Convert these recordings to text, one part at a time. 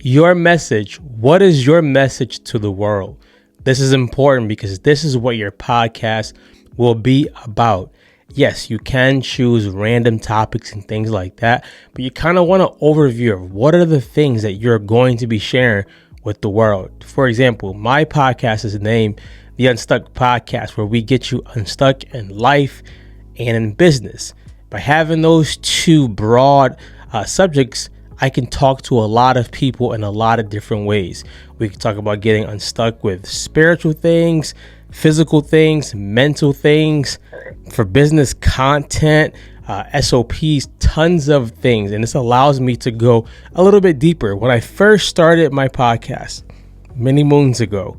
Your message. What is your message to the world? This is important because this is what your podcast will be about. Yes, you can choose random topics and things like that, but you kind of want an overview of what are the things that you're going to be sharing with the world. For example, my podcast is named The Unstuck Podcast, where we get you unstuck in life and in business. By having those two broad subjects, I can talk to a lot of people in a lot of different ways. We can talk about getting unstuck with spiritual things, physical things, mental things, for business content, SOPs, tons of things. And this allows me to go a little bit deeper. When I first started my podcast many moons ago,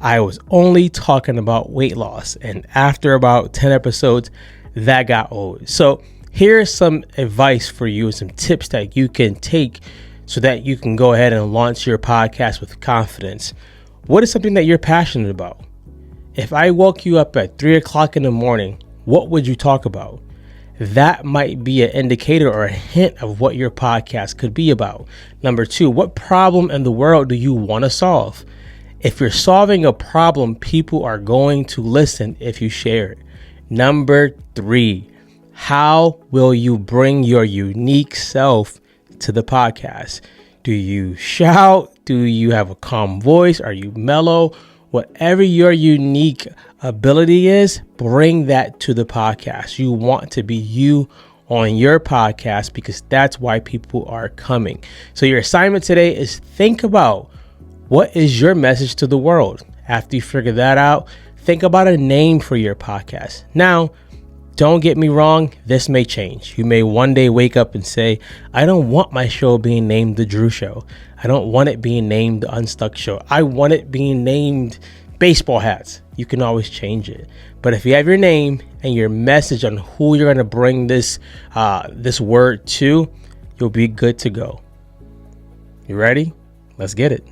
I was only talking about weight loss. And after about 10 episodes, that got old. So here's some advice for you and some tips that you can take so that you can go ahead and launch your podcast with confidence. What is something that you're passionate about? If I woke you up at 3 o'clock in the morning, what would you talk about? That might be an indicator or a hint of what your podcast could be about. Number 2, what problem in the world do you want to solve? If you're solving a problem, people are going to listen if you share it. Number 3, how will you bring your unique self to the podcast? Do you shout? Do you have a calm voice? Are you mellow? Whatever your unique ability is, bring that to the podcast. You want to be you on your podcast because that's why people are coming. So your assignment today is think about what is your message to the world. After you figure that out, think about a name for your podcast. Now, don't get me wrong, this may change. You may one day wake up and say, I don't want my show being named The Drew Show. I don't want it being named The Unstuck Show. I want it being named Baseball Hats. You can always change it. But if you have your name and your message on who you're going to bring this word to, you'll be good to go. You ready? Let's get it.